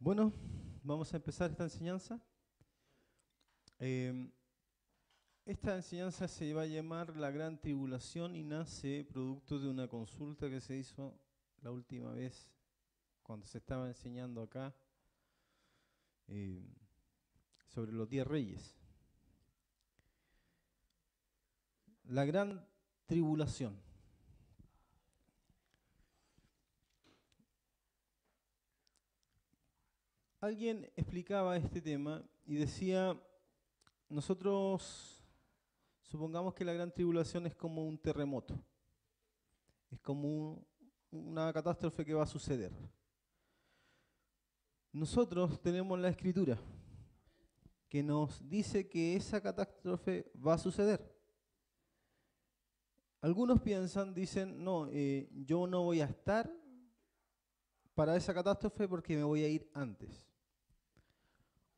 Bueno, vamos a empezar esta enseñanza. Eh, Esta enseñanza se va a llamar La Gran Tribulación y nace producto de una consulta que se hizo la última vez cuando se estaba enseñando acá eh, sobre los 10 reyes. La Gran Tribulación. Alguien explicaba este tema y decía, nosotros supongamos que la Gran Tribulación es como un terremoto, es como una catástrofe que va a suceder. Nosotros tenemos la Escritura que nos dice que esa catástrofe va a suceder. Algunos piensan, dicen, no, yo no voy a estar para esa catástrofe porque me voy a ir antes.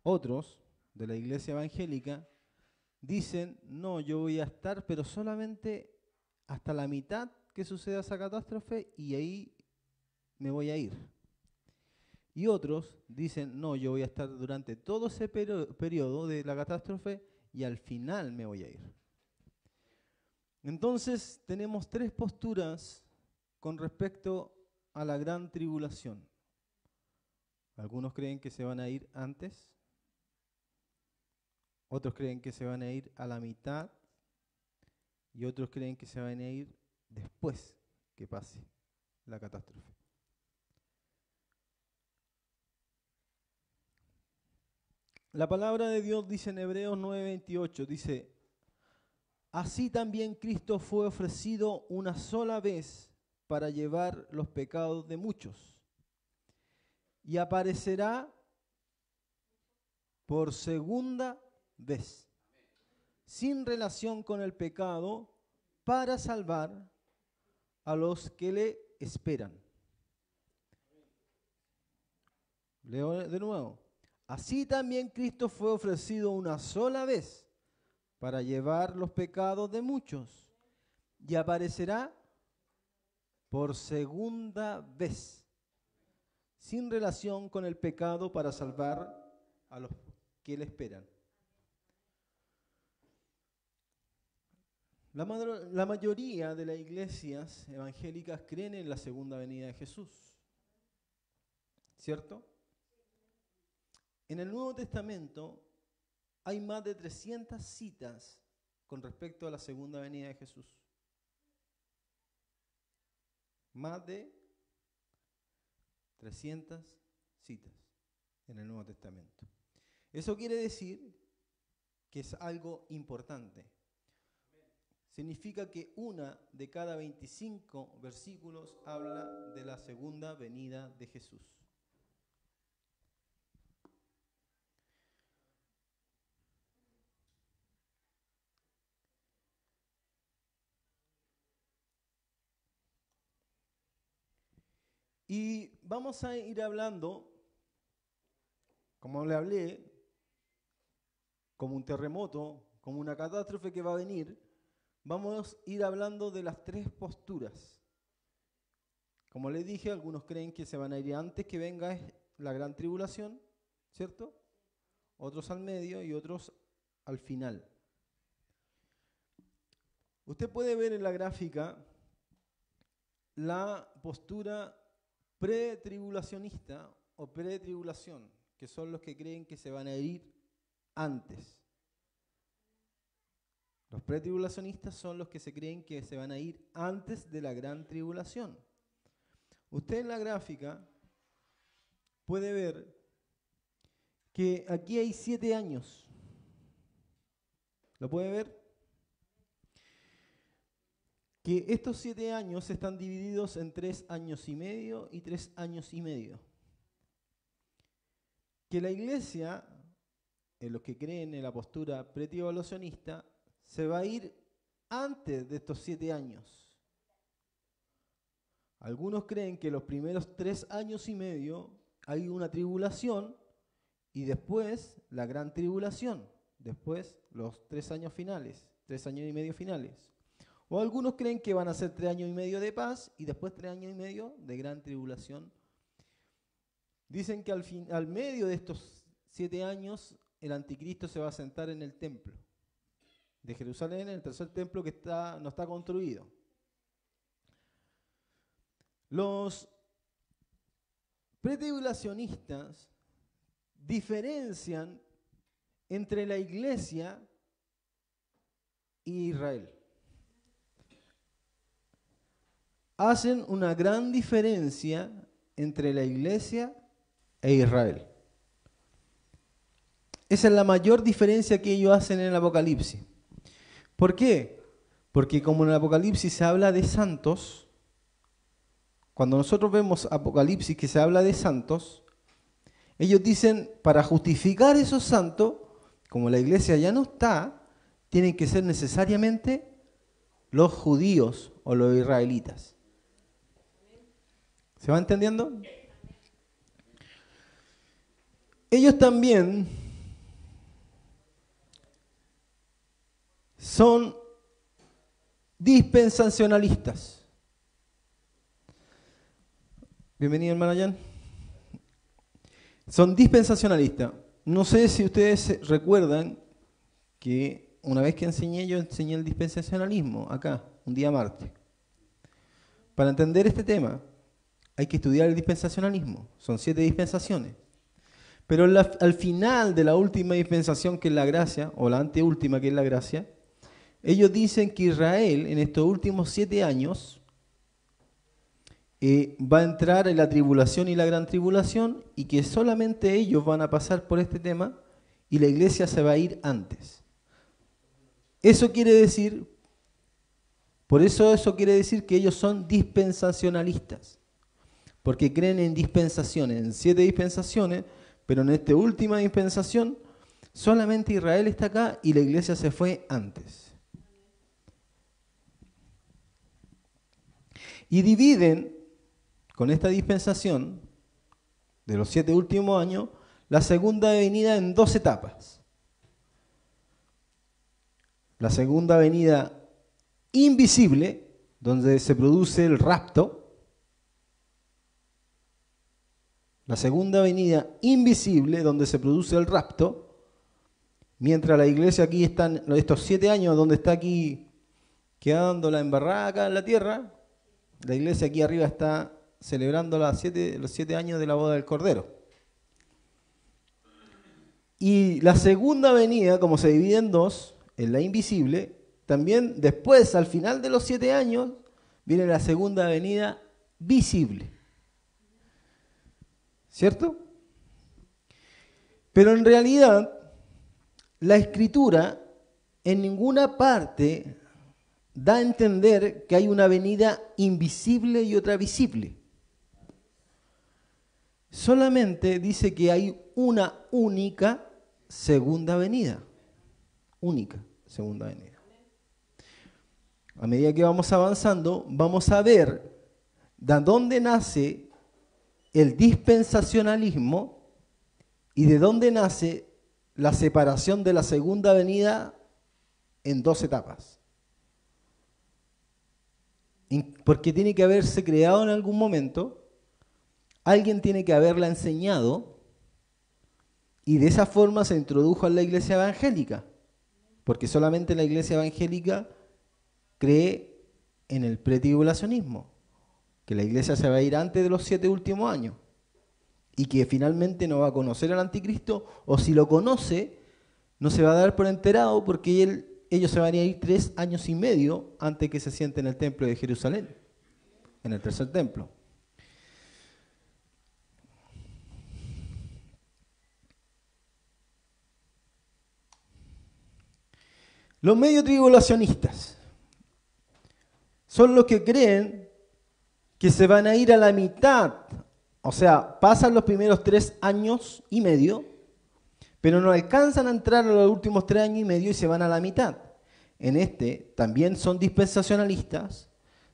Otros, de la iglesia evangélica, dicen, no, yo voy a estar, pero solamente hasta la mitad que suceda esa catástrofe y ahí me voy a ir. Y otros dicen, no, yo voy a estar durante todo ese periodo de la catástrofe y al final me voy a ir. Entonces tenemos tres posturas con respecto a la gran tribulación. Algunos creen que se van a ir antes, otros creen que se van a ir a la mitad y otros creen que se van a ir después que pase la catástrofe. La palabra de Dios dice en Hebreos 9:28, dice, así también Cristo fue ofrecido una sola vez para llevar los pecados de muchos y aparecerá por segunda vez, sin relación con el pecado, para salvar a los que le esperan. Leo de nuevo. Así también Cristo fue ofrecido una sola vez para llevar los pecados de muchos y aparecerá por segunda vez, sin relación con el pecado, para salvar a los que le esperan. La mayoría de las iglesias evangélicas creen en la segunda venida de Jesús, ¿cierto? En el Nuevo Testamento hay más de 300 citas con respecto a la segunda venida de Jesús. Más de 300 citas en el Nuevo Testamento. Eso quiere decir que es algo importante. Significa que una de cada 25 versículos habla de la segunda venida de Jesús. Y vamos a ir hablando, como le hablé, como un terremoto, como una catástrofe que va a venir, vamos a ir hablando de las tres posturas. Como les dije, algunos creen que se van a ir antes que venga la gran tribulación, ¿cierto? Otros al medio y otros al final. Usted puede ver en la gráfica la postura pretribulacionista o pretribulación, que son los que creen que se van a ir antes. Los pretribulacionistas son los que se creen que se van a ir antes de la gran tribulación. Usted en la gráfica puede ver que aquí hay 7 años. ¿Lo puede ver? Que estos 7 años están divididos en 3 años y medio y 3 años y medio. Que la iglesia, en los que creen en la postura pretribulacionista, se va a ir antes de estos 7 años. Algunos creen que los primeros 3 años y medio hay una tribulación y después la gran tribulación, después los 3 años finales, 3 años y medio finales. O algunos creen que van a ser 3 años y medio de paz y después 3 años y medio de gran tribulación. Dicen que al medio de estos 7 años el anticristo se va a sentar en el templo de Jerusalén, en el tercer templo que no está construido. Los pretribulacionistas diferencian entre la iglesia e Israel. Hacen una gran diferencia entre la iglesia e Israel. Esa es la mayor diferencia que ellos hacen en el Apocalipsis. ¿Por qué? Porque como en el Apocalipsis se habla de santos, cuando nosotros vemos Apocalipsis que se habla de santos, ellos dicen, para justificar esos santos, como la iglesia ya no está, tienen que ser necesariamente los judíos o los israelitas. ¿Se va entendiendo? Ellos también son dispensacionalistas. Bienvenido, hermano Jan. Son dispensacionalistas. No sé si ustedes recuerdan que una vez que yo enseñé el dispensacionalismo acá, un día martes. Para entender este tema hay que estudiar el dispensacionalismo. Son 7 dispensaciones. Pero al final de la última dispensación, que es la gracia, o la anteúltima, que es la gracia, ellos dicen que Israel en estos últimos 7 años va a entrar en la tribulación y la gran tribulación, y que solamente ellos van a pasar por este tema y la iglesia se va a ir antes. Eso quiere decir, eso quiere decir que ellos son dispensacionalistas, porque creen en dispensaciones, en 7 dispensaciones, pero en esta última dispensación solamente Israel está acá y la iglesia se fue antes. Y dividen con esta dispensación de los 7 últimos años la segunda venida en 2 etapas. La segunda venida invisible, donde se produce el rapto. La segunda venida invisible, donde se produce el rapto, mientras la iglesia aquí está en estos 7 años, donde está aquí quedando la embarrada acá en la tierra, la iglesia aquí arriba está celebrando los 7 años de la boda del Cordero. Y la segunda venida, como se divide en 2, en la invisible, también después, al final de los 7 años, viene la segunda venida visible. ¿Cierto? Pero en realidad, la Escritura en ninguna parte da a entender que hay una venida invisible y otra visible. Solamente dice que hay una única segunda venida. Única segunda venida. A medida que vamos avanzando, vamos a ver de dónde nace el dispensacionalismo y de dónde nace la separación de la segunda venida en 2 etapas. Porque tiene que haberse creado en algún momento, alguien tiene que haberla enseñado, y de esa forma se introdujo en la iglesia evangélica, porque solamente la iglesia evangélica cree en el pretribulacionismo, que la iglesia se va a ir antes de los 7 últimos años y que finalmente no va a conocer al anticristo, o si lo conoce, no se va a dar por enterado, porque ellos se van a ir 3 años y medio antes que se siente en el templo de Jerusalén, en el tercer templo. Los medio tribulacionistas son los que creen que se van a ir a la mitad, o sea, pasan los primeros 3 años y medio, pero no alcanzan a entrar a los últimos 3 años y medio y se van a la mitad. En también son dispensacionalistas,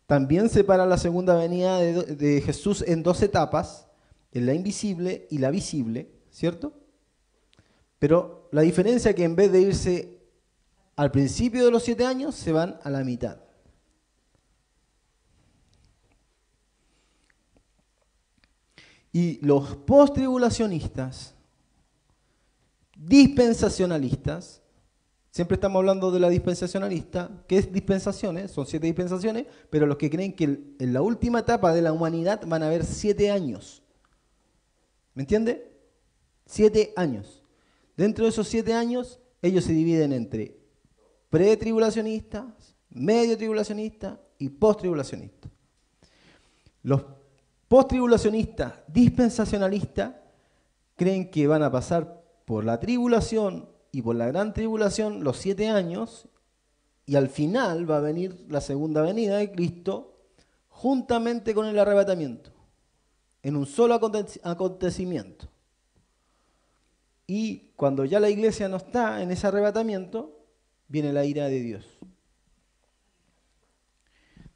también separan la segunda venida de Jesús en 2 etapas, en la invisible y la visible, ¿cierto? Pero la diferencia es que en vez de irse al principio de los 7 años, se van a la mitad. Y los post-tribulacionistas, dispensacionalistas, siempre estamos hablando de la dispensacionalista, ¿qué es dispensaciones? Son 7 dispensaciones, pero los que creen que en la última etapa de la humanidad van a haber 7 años. ¿Me entiende? 7 años. Dentro de esos 7 años, ellos se dividen entre pretribulacionistas, medio tribulacionistas y post-tribulacionistas. Los post-tribulacionistas dispensacionalistas creen que van a pasar por la tribulación y por la gran tribulación los 7 años y al final va a venir la segunda venida de Cristo juntamente con el arrebatamiento, en un solo acontecimiento. Y cuando ya la iglesia no está en ese arrebatamiento, viene la ira de Dios.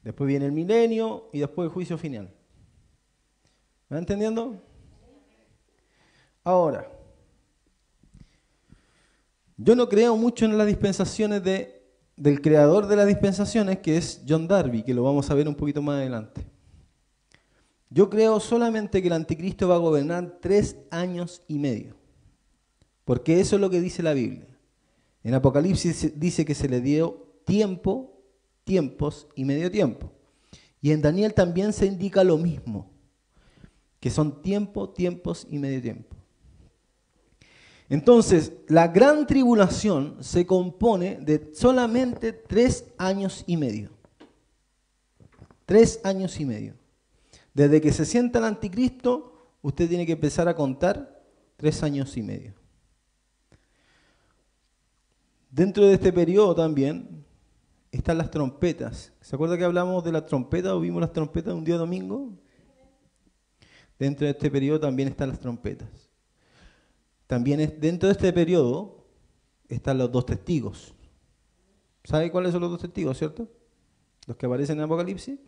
Después viene el milenio y después el juicio final. ¿Me va entendiendo? Ahora, yo no creo mucho en las dispensaciones del creador de las dispensaciones, que es John Darby, que lo vamos a ver un poquito más adelante. Yo creo solamente que el anticristo va a gobernar 3 años y medio, porque eso es lo que dice la Biblia. En Apocalipsis dice que se le dio tiempo, tiempos y medio tiempo. Y en Daniel también se indica lo mismo, que son tiempo, tiempos y medio tiempo. Entonces, la gran tribulación se compone de solamente 3 años y medio. 3 años y medio. Desde que se sienta el anticristo, usted tiene que empezar a contar 3 años y medio. Dentro de este periodo también están las trompetas. ¿Se acuerda que hablamos de las trompetas o vimos las trompetas un día domingo? Dentro de este periodo también están las trompetas. También dentro de este periodo están los 2 testigos. ¿Sabe cuáles son los 2 testigos, cierto? Los que aparecen en Apocalipsis.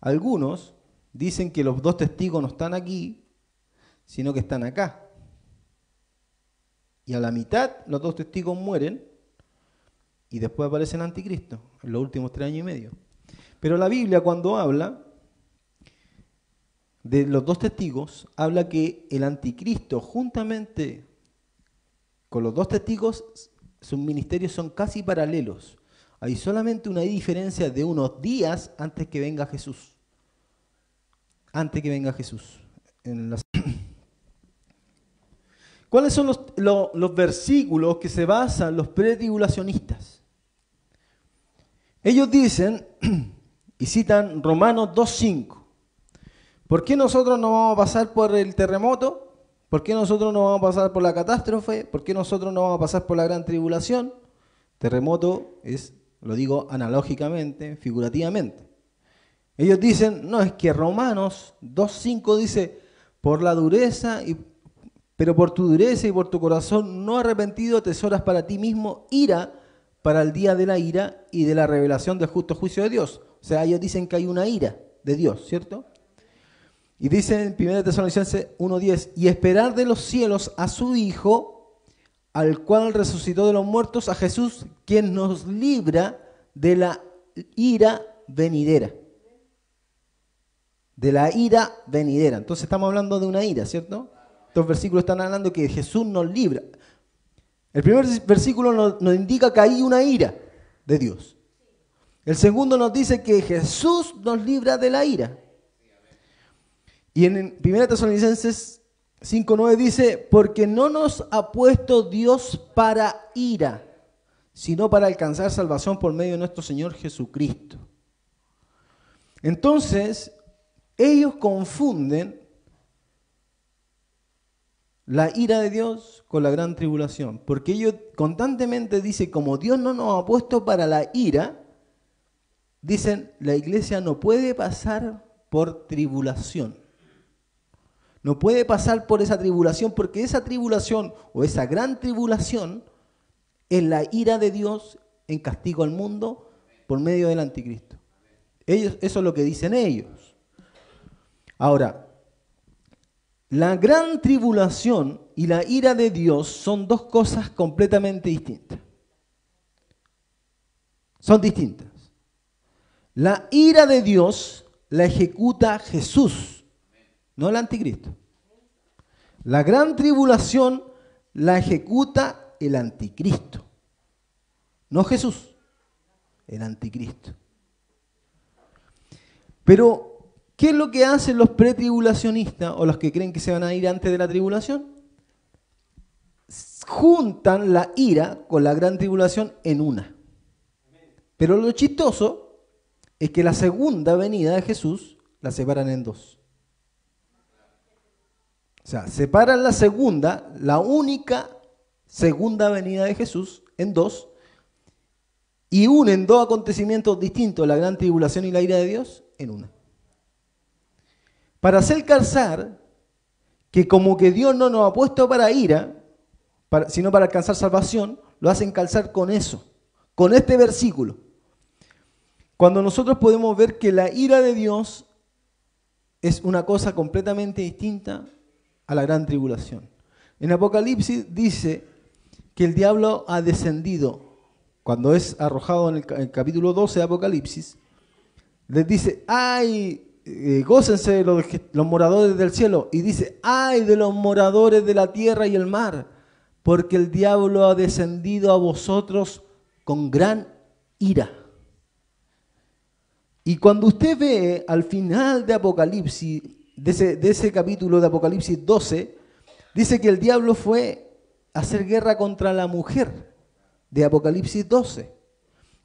Algunos dicen que los 2 testigos no están aquí, sino que están acá. Y a la mitad los 2 testigos mueren y después aparece el anticristo en los últimos 3 años y medio. Pero la Biblia, cuando habla de los 2 testigos, habla que el anticristo juntamente con los 2 testigos, sus ministerios son casi paralelos. Hay solamente una diferencia de unos días antes que venga Jesús. Antes que venga Jesús. ¿Cuáles son los versículos que se basan los pretribulacionistas? Ellos dicen, y citan Romanos 2:5. ¿Por qué nosotros no vamos a pasar por el terremoto? ¿Por qué nosotros no vamos a pasar por la catástrofe? ¿Por qué nosotros no vamos a pasar por la gran tribulación? Terremoto es, lo digo analógicamente, figurativamente. Ellos dicen, no, es que Romanos 2:5 dice, por la dureza, pero por tu dureza y por tu corazón no arrepentido tesoras para ti mismo ira para el día de la ira y de la revelación del justo juicio de Dios. O sea, ellos dicen que hay una ira de Dios, ¿cierto? Y dice en 1 Tesalonicenses 1:10, y esperar de los cielos a su Hijo, al cual resucitó de los muertos, a Jesús, quien nos libra de la ira venidera. De la ira venidera. Entonces estamos hablando de una ira, ¿cierto? Estos versículos están hablando que Jesús nos libra. El primer versículo nos indica que hay una ira de Dios. El segundo nos dice que Jesús nos libra de la ira. Y en 1 Tesalonicenses 5:9 dice, porque no nos ha puesto Dios para ira, sino para alcanzar salvación por medio de nuestro Señor Jesucristo. Entonces, ellos confunden la ira de Dios con la gran tribulación, porque ellos constantemente dicen, como Dios no nos ha puesto para la ira, dicen, la iglesia no puede pasar por tribulación. No puede pasar por esa tribulación porque esa tribulación o esa gran tribulación es la ira de Dios en castigo al mundo por medio del anticristo. Eso es lo que dicen ellos. Ahora, la gran tribulación y la ira de Dios son 2 cosas completamente distintas. Son distintas. La ira de Dios la ejecuta Jesús, no el anticristo. La gran tribulación la ejecuta el anticristo. No Jesús, el anticristo. Pero, ¿qué es lo que hacen los pretribulacionistas o los que creen que se van a ir antes de la tribulación? Juntan la ira con la gran tribulación en una. Pero lo chistoso es que la segunda venida de Jesús la separan en dos. O sea, separan la segunda, la única segunda venida de Jesús, en dos, y unen dos acontecimientos distintos, la gran tribulación y la ira de Dios, en una. Para hacer calzar que como que Dios no nos ha puesto para ira, sino para alcanzar salvación, lo hacen calzar con eso, con este versículo. Cuando nosotros podemos ver que la ira de Dios es una cosa completamente distinta a la gran tribulación. En Apocalipsis dice que el diablo ha descendido. Cuando es arrojado en el capítulo 12 de Apocalipsis, les dice, ¡ay! Gócense los moradores del cielo. Y dice, ¡ay de los moradores de la tierra y el mar! Porque el diablo ha descendido a vosotros con gran ira. Y cuando usted ve al final de Apocalipsis, de ese capítulo de Apocalipsis 12, dice que el diablo fue a hacer guerra contra la mujer de Apocalipsis 12.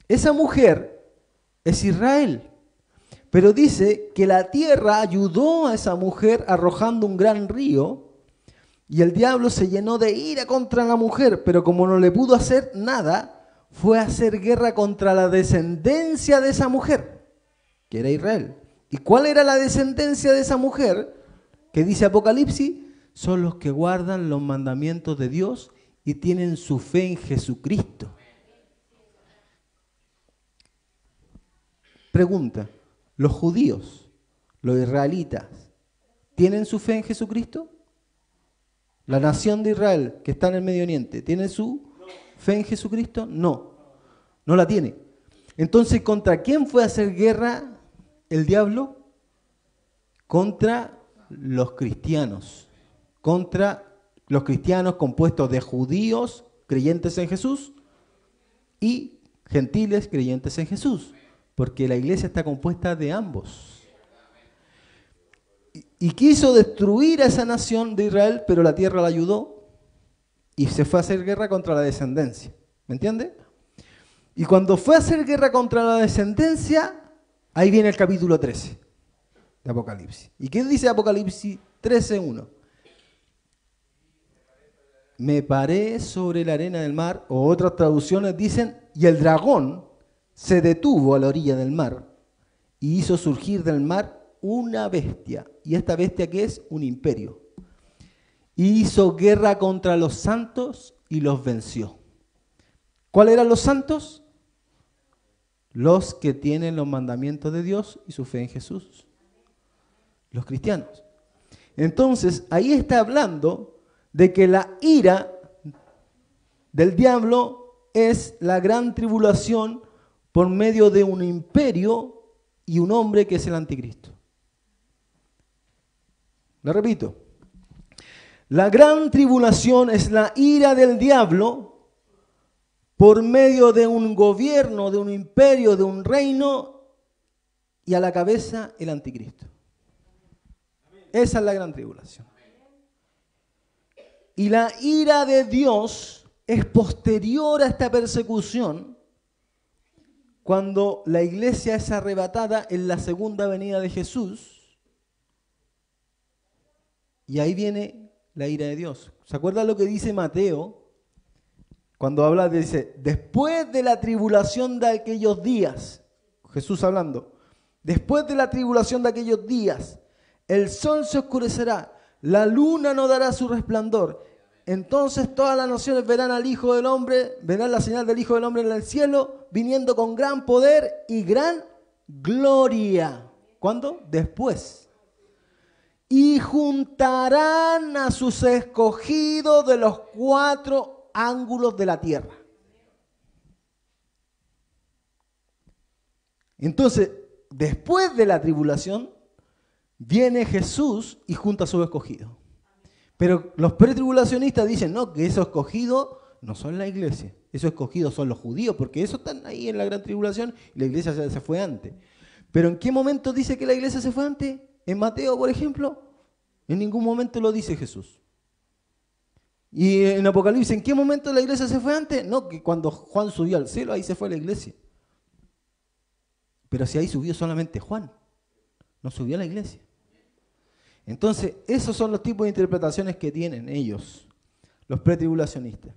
Esa mujer es Israel. Pero dice que la tierra ayudó a esa mujer arrojando un gran río y el diablo se llenó de ira contra la mujer, pero como no le pudo hacer nada, fue a hacer guerra contra la descendencia de esa mujer, que era Israel. ¿Y cuál era la descendencia de esa mujer? Que dice Apocalipsis, son los que guardan los mandamientos de Dios y tienen su fe en Jesucristo. Pregunta. ¿Los judíos, los israelitas, tienen su fe en Jesucristo? ¿La nación de Israel que está en el Medio Oriente, tiene su fe en Jesucristo? No, no la tiene. Entonces, ¿contra quién fue a hacer guerra el diablo? Contra los cristianos. Contra los cristianos compuestos de judíos creyentes en Jesús y gentiles creyentes en Jesús. Porque la iglesia está compuesta de ambos. Y quiso destruir a esa nación de Israel, pero la tierra la ayudó y se fue a hacer guerra contra la descendencia. ¿Me entiende? Y cuando fue a hacer guerra contra la descendencia, ahí viene el capítulo 13 de Apocalipsis. ¿Y qué dice Apocalipsis 13:1? Me paré sobre la arena del mar, o otras traducciones dicen, y el dragón se detuvo a la orilla del mar y hizo surgir del mar una bestia. ¿Y esta bestia qué es? Un imperio. Y hizo guerra contra los santos y los venció. ¿Cuáles eran los santos? Los que tienen los mandamientos de Dios y su fe en Jesús. Los cristianos. Entonces, ahí está hablando de que la ira del diablo es la gran tribulación por medio de un imperio y un hombre que es el anticristo. Lo repito. La gran tribulación es la ira del diablo por medio de un gobierno, de un imperio, de un reino y a la cabeza el anticristo. Esa es la gran tribulación. Y la ira de Dios es posterior a esta persecución cuando la iglesia es arrebatada en la segunda venida de Jesús, y ahí viene la ira de Dios. ¿Se acuerdan lo que dice Mateo? Cuando habla, dice, después de la tribulación de aquellos días, Jesús hablando, después de la tribulación de aquellos días, el sol se oscurecerá, la luna no dará su resplandor. Entonces todas las naciones verán al Hijo del Hombre, verán la señal del Hijo del Hombre en el cielo, viniendo con gran poder y gran gloria. ¿Cuándo? Después. Y juntarán a sus escogidos de los 4 ángulos de la tierra. Entonces, después de la tribulación, viene Jesús y junta a sus escogidos. Pero los pretribulacionistas dicen, no, que esos escogidos no son la iglesia. Esos escogidos son los judíos, porque esos están ahí en la gran tribulación y la iglesia se fue antes. Pero ¿en qué momento dice que la iglesia se fue antes? En Mateo, por ejemplo, en ningún momento lo dice Jesús. Y en Apocalipsis, ¿en qué momento la iglesia se fue antes? No, que cuando Juan subió al cielo, ahí se fue la iglesia. Pero si ahí subió solamente Juan, no subió la iglesia. Entonces, esos son los tipos de interpretaciones que tienen ellos, los pretribulacionistas.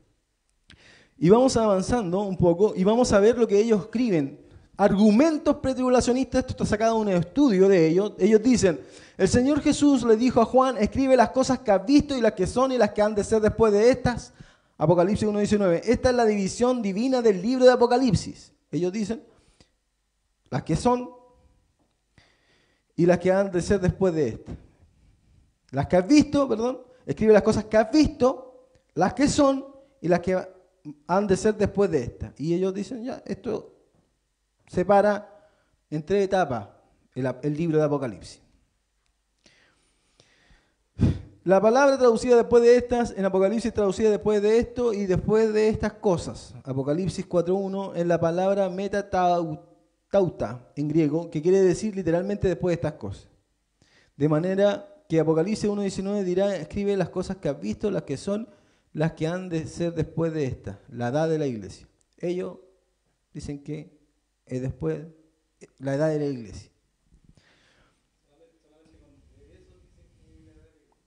Y vamos avanzando un poco y vamos a ver lo que ellos escriben. Argumentos pretribulacionistas, esto está sacado de un estudio de ellos. Ellos dicen, el Señor Jesús le dijo a Juan, escribe las cosas que has visto y las que son y las que han de ser después de estas. Apocalipsis 1:19. Esta es la división divina del libro de Apocalipsis. Ellos dicen, las que son y las que han de ser después de estas. Las que has visto, perdón, escribe las cosas que has visto, las que son y las que han de ser después de estas. Y ellos dicen, ya, esto separa en 3 etapas el libro de Apocalipsis. La palabra traducida después de estas, en Apocalipsis traducida después de esto y después de estas cosas. Apocalipsis 4:1 es la palabra metatauta en griego, que quiere decir literalmente después de estas cosas. De manera que Apocalipsis 1:19 dirá, escribe las cosas que has visto, las que son, las que han de ser después de esta, la edad de la iglesia. Ellos dicen que es después la edad de la iglesia.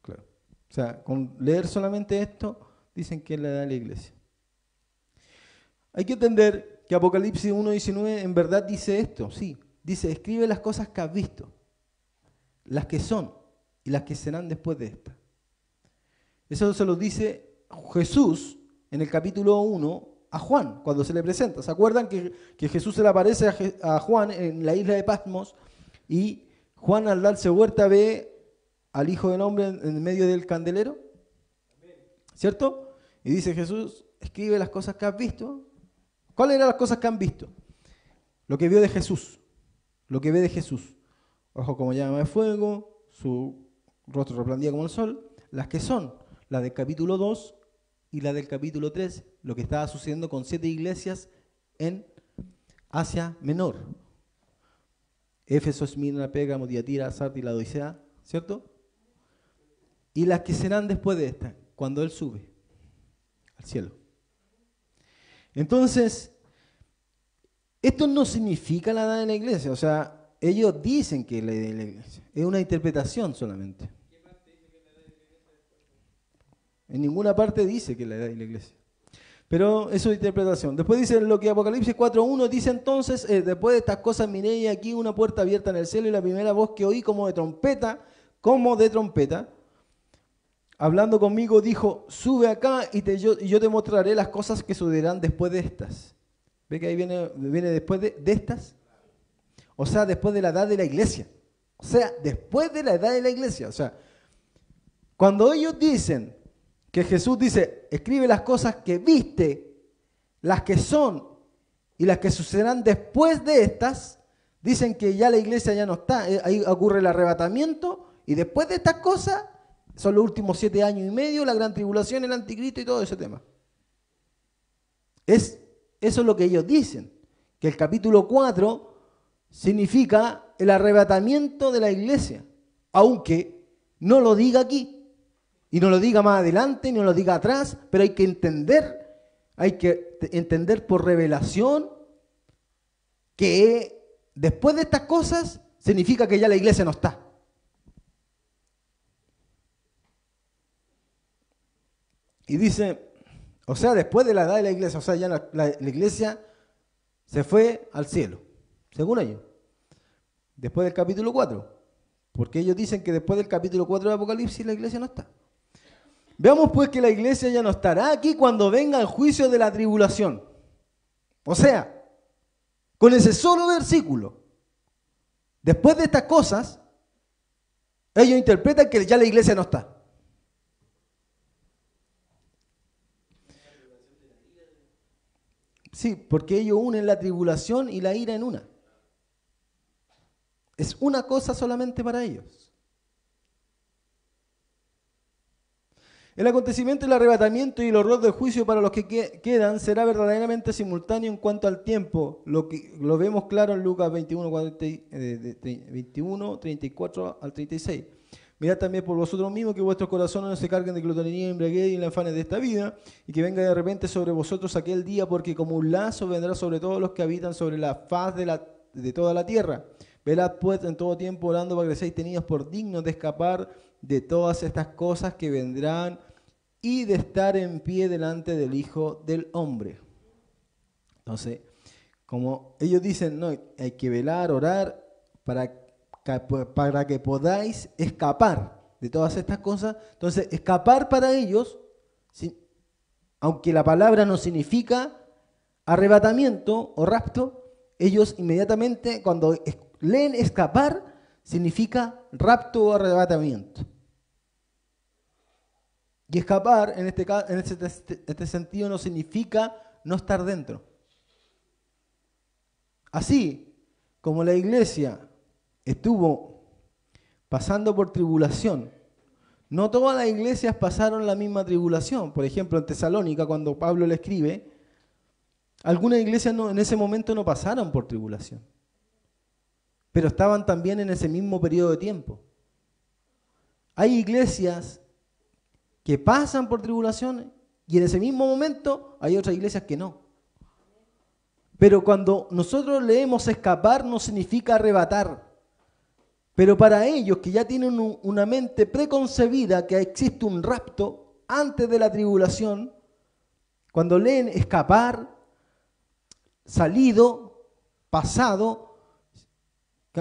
Claro. O sea, con leer solamente esto, dicen que es la edad de la iglesia. Hay que entender que Apocalipsis 1:19 en verdad dice esto, sí. Dice, escribe las cosas que has visto, las que son y las que serán después de esta. Eso se lo dice Jesús en el capítulo 1 a Juan, cuando se le presenta. ¿Se acuerdan que Jesús se le aparece a Juan en la isla de Patmos y Juan al darse vuelta ve al Hijo del Hombre en medio del candelero? ¿Cierto? Y dice Jesús, escribe las cosas que has visto. ¿Cuáles eran las cosas que han visto? Lo que vio de Jesús, lo que ve de Jesús. Ojo como llama de fuego, su rostro resplandecía como el sol. Las que son, la del capítulo 2 y la del capítulo 3, lo que estaba sucediendo con 7 iglesias en Asia Menor. Éfeso, Esmirna, Pérgamo, Tiatira, Sardis y la Odisea, ¿cierto? Y las que serán después de esta, cuando Él sube al cielo. Entonces, esto no significa la edad de la iglesia, o sea, ellos dicen que es la edad de la iglesia, es una interpretación solamente. En ninguna parte dice que es la edad de la iglesia. Pero eso es interpretación. Después dice lo que Apocalipsis 4:1 dice entonces, después de estas cosas miré y aquí una puerta abierta en el cielo y la primera voz que oí como de trompeta, hablando conmigo dijo, sube acá y yo te mostraré las cosas que sucederán después de estas. ¿Ve que ahí viene después de estas? O sea, después de la edad de la iglesia. O sea, después de la edad de la iglesia. O sea, cuando ellos dicen que Jesús dice, escribe las cosas que viste, las que son y las que sucederán después de estas, dicen que ya la iglesia ya no está, ahí ocurre el arrebatamiento y después de estas cosas son los últimos 7 años y medio, la gran tribulación, el anticristo y todo ese tema. Eso es lo que ellos dicen, que el capítulo 4 significa el arrebatamiento de la iglesia, aunque no lo diga aquí. Y no lo diga más adelante, ni lo diga atrás, pero hay que entender por revelación que después de estas cosas significa que ya la iglesia no está. Y dice, o sea, después de la edad de la iglesia, o sea, ya la iglesia se fue al cielo, según ellos, después del capítulo 4, porque ellos dicen que después del capítulo 4 de Apocalipsis la iglesia no está. Veamos pues que la iglesia ya no estará aquí cuando venga el juicio de la tribulación. O sea, con ese solo versículo, después de estas cosas, ellos interpretan que ya la iglesia no está. Sí, porque ellos unen la tribulación y la ira en una. Es una cosa solamente para ellos. El acontecimiento del arrebatamiento y el horror del juicio para los que quedan será verdaderamente simultáneo en cuanto al tiempo. Lo vemos claro en Lucas 21, 34 al 36. Mirad también por vosotros mismos que vuestros corazones no se carguen de glotonería, embriaguez y la afanes de esta vida, y que venga de repente sobre vosotros aquel día, porque como un lazo vendrá sobre todos los que habitan sobre la faz de toda la tierra. Velad pues en todo tiempo orando para que seáis tenidos por dignos de escapar de todas estas cosas que vendrán y de estar en pie delante del Hijo del Hombre. Entonces, como ellos dicen, no, hay que velar, orar para que podáis escapar de todas estas cosas. Entonces, escapar para ellos, aunque la palabra no significa arrebatamiento o rapto, ellos inmediatamente cuando leen escapar, significa rapto o arrebatamiento. Y escapar, en este sentido, no significa no estar dentro. Así como la iglesia estuvo pasando por tribulación, no todas las iglesias pasaron la misma tribulación. Por ejemplo, en Tesalónica, cuando Pablo le escribe, algunas iglesias en ese momento no pasaron por tribulación, pero estaban también en ese mismo periodo de tiempo. Hay iglesias que pasan por tribulaciones y en ese mismo momento hay otras iglesias que no. Pero cuando nosotros leemos escapar no significa arrebatar. Pero para ellos que ya tienen una mente preconcebida que existe un rapto antes de la tribulación, cuando leen escapar, salido, pasado,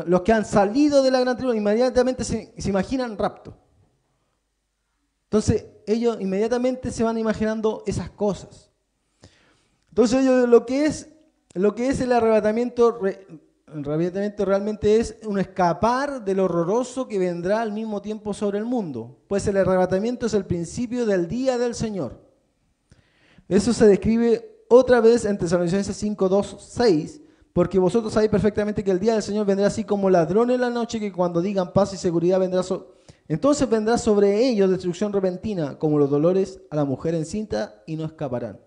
los que han salido de la gran tribulación inmediatamente se imaginan rapto. Entonces ellos inmediatamente se van imaginando esas cosas. Entonces ellos lo que es el arrebatamiento realmente es un escapar de lo horroroso que vendrá al mismo tiempo sobre el mundo. Pues el arrebatamiento es el principio del día del Señor. Eso se describe otra vez en Tesalonicenses 5, 2, 6, porque vosotros sabéis perfectamente que el día del Señor vendrá así como ladrón en la noche, que cuando digan paz y seguridad entonces vendrá sobre ellos destrucción repentina, como los dolores a la mujer encinta, y no escaparán.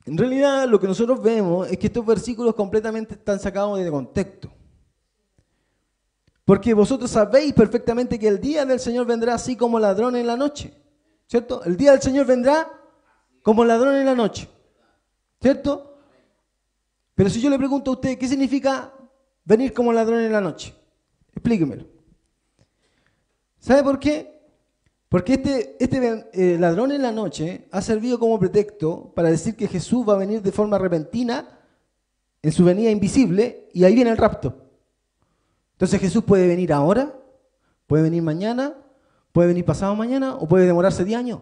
En realidad, lo que nosotros vemos es que estos versículos completamente están sacados de contexto. Porque vosotros sabéis perfectamente que el día del Señor vendrá así como ladrón en la noche. ¿Cierto? El día del Señor vendrá como ladrón en la noche. ¿Cierto? Pero si yo le pregunto a usted, ¿qué significa venir como ladrón en la noche? Explíquemelo. ¿Sabe por qué? Porque este ladrón en la noche ha servido como pretexto para decir que Jesús va a venir de forma repentina en su venida invisible y ahí viene el rapto. Entonces Jesús puede venir ahora, puede venir mañana, puede venir pasado mañana o puede demorarse 10 años.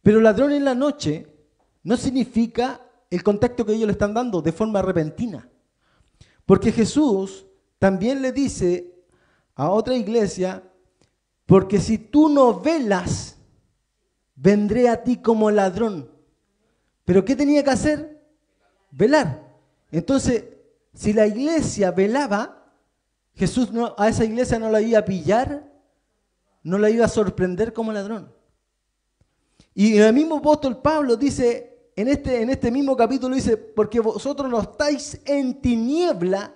Pero ladrón en la noche no significa el contexto que ellos le están dando de forma repentina. Porque Jesús también le dice a otra iglesia, porque si tú no velas, vendré a ti como ladrón. ¿Pero qué tenía que hacer? Velar. Entonces, si la iglesia velaba, Jesús a esa iglesia no la iba a pillar, no la iba a sorprender como ladrón. Y el mismo apóstol Pablo dice, en este mismo capítulo dice, porque vosotros no estáis en tiniebla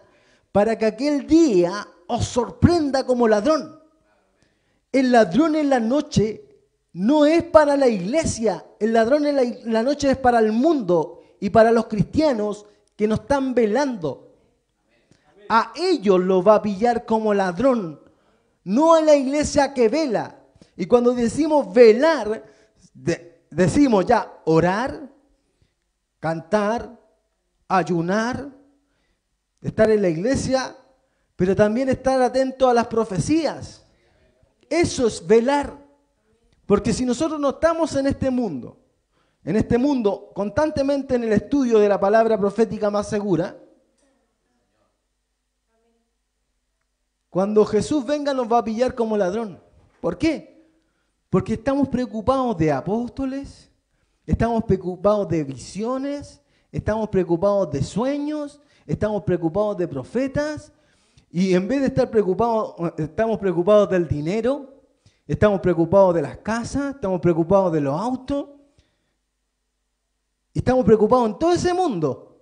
para que aquel día os sorprenda como ladrón. El ladrón en la noche no es para la iglesia, el ladrón en la noche es para el mundo y para los cristianos que no están velando. A ellos lo va a pillar como ladrón, no a la iglesia que vela. Y cuando decimos velar, decimos ya orar, cantar, ayunar, estar en la iglesia, pero también estar atento a las profecías. Eso es velar. Porque si nosotros no estamos en este mundo constantemente en el estudio de la palabra profética más segura, cuando Jesús venga nos va a pillar como ladrón. ¿Por qué? Porque estamos preocupados de apóstoles, estamos preocupados de visiones, estamos preocupados de sueños, estamos preocupados de profetas, y en vez de estar preocupados, estamos preocupados del dinero, Estamos preocupados de las casas, estamos preocupados de los autos, estamos preocupados en todo ese mundo.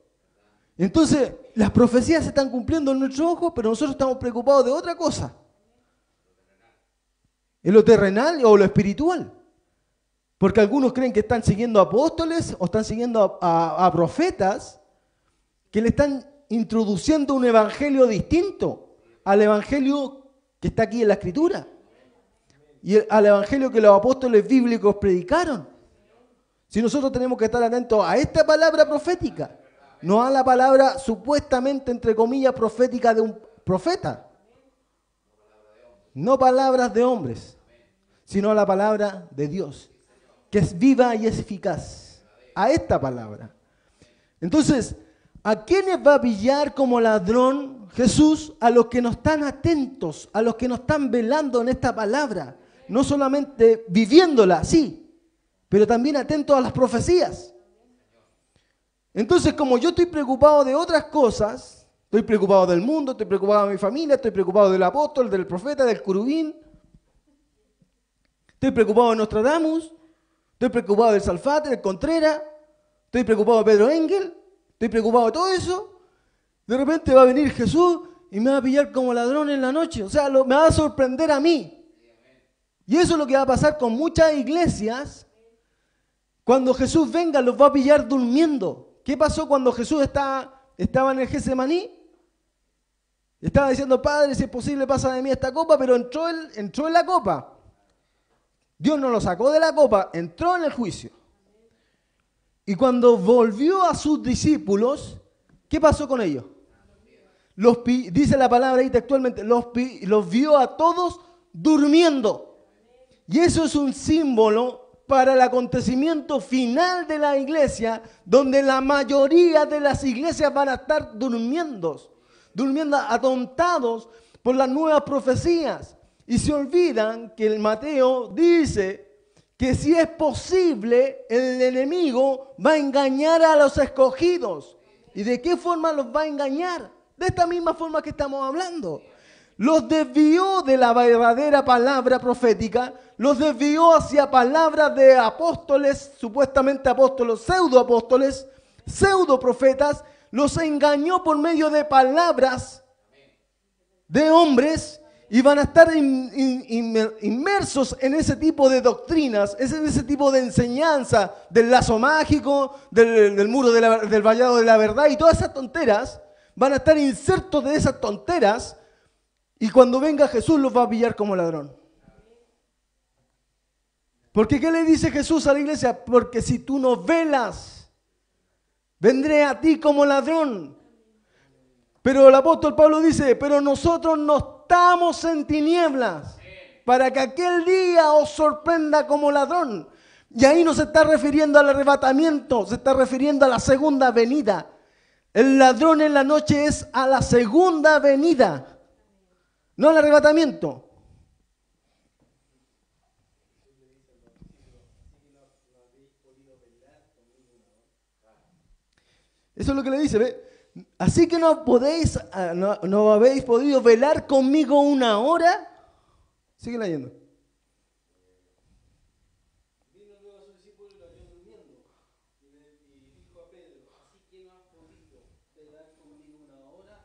Entonces, las profecías se están cumpliendo en nuestros ojos, pero nosotros estamos preocupados de otra cosa. ¿En lo terrenal o lo espiritual? Porque algunos creen que están siguiendo apóstoles o están siguiendo a profetas que le están introduciendo un evangelio distinto al evangelio que está aquí en la Escritura y al evangelio que los apóstoles bíblicos predicaron. Si nosotros tenemos que estar atentos a esta palabra profética, no a la palabra supuestamente, entre comillas, profética de un profeta. No palabras de hombres, sino a la palabra de Dios, que es viva y es eficaz. A esta palabra. Entonces, ¿a quiénes va a pillar como ladrón Jesús? A los que no están atentos, a los que no están velando en esta palabra. No solamente viviéndola, sí, pero también atentos a las profecías. Entonces, como yo estoy preocupado de otras cosas, estoy preocupado del mundo, estoy preocupado de mi familia, estoy preocupado del apóstol, del profeta, del curubín, estoy preocupado de Nostradamus, estoy preocupado del Salfate, del Contreras, estoy preocupado de Pedro Engel, estoy preocupado de todo eso. De repente va a venir Jesús y me va a pillar como ladrón en la noche. O sea, me va a sorprender a mí. Y eso es lo que va a pasar con muchas iglesias. Cuando Jesús venga, los va a pillar durmiendo. ¿Qué pasó cuando Jesús estaba en el Getsemaní? Estaba diciendo, Padre, si es posible, pasa de mí esta copa, pero entró en la copa. Dios no lo sacó de la copa, entró en el juicio. Y cuando volvió a sus discípulos, ¿qué pasó con ellos? Dice la palabra ahí textualmente, los vio a todos durmiendo. Y eso es un símbolo para el acontecimiento final de la iglesia, donde la mayoría de las iglesias van a estar durmiendo atontados por las nuevas profecías. Y se olvidan que el Mateo dice que si es posible, el enemigo va a engañar a los escogidos. ¿Y de qué forma los va a engañar? De esta misma forma que estamos hablando. Los desvió de la verdadera palabra profética, los desvió hacia palabras de apóstoles, supuestamente apóstoles, pseudo profetas, los engañó por medio de palabras de hombres y van a estar inmersos en ese tipo de doctrinas, en ese tipo de enseñanza del lazo mágico, del muro del vallado de la verdad y todas esas tonteras, van a estar insertos de esas tonteras. Y cuando venga Jesús los va a pillar como ladrón. Porque ¿qué le dice Jesús a la iglesia? Porque si tú no velas, vendré a ti como ladrón. Pero el apóstol Pablo dice, pero nosotros no estamos en tinieblas, para que aquel día os sorprenda como ladrón. Y ahí no se está refiriendo al arrebatamiento, se está refiriendo a la segunda venida. El ladrón en la noche es a la segunda venida. No al arrebatamiento. Eso es lo que le dice, ¿ve? Así que no habéis podido velar conmigo una hora. Sigue leyendo. Vino luego a sus discípulos y lo halló durmiendo. Y dijo a Pedro, así que no has podido velar conmigo una hora,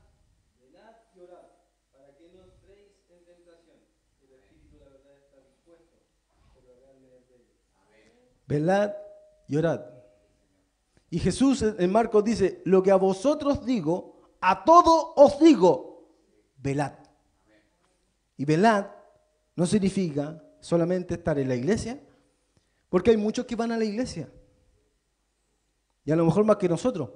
velad y orad, para que no entréis en tentación. El espíritu, la verdad, está dispuesto, pero la carne es débil. Velad y orad. Y Jesús en Marcos dice, lo que a vosotros digo, a todo os digo, velad. Y velad no significa solamente estar en la iglesia, porque hay muchos que van a la iglesia. Y a lo mejor más que nosotros.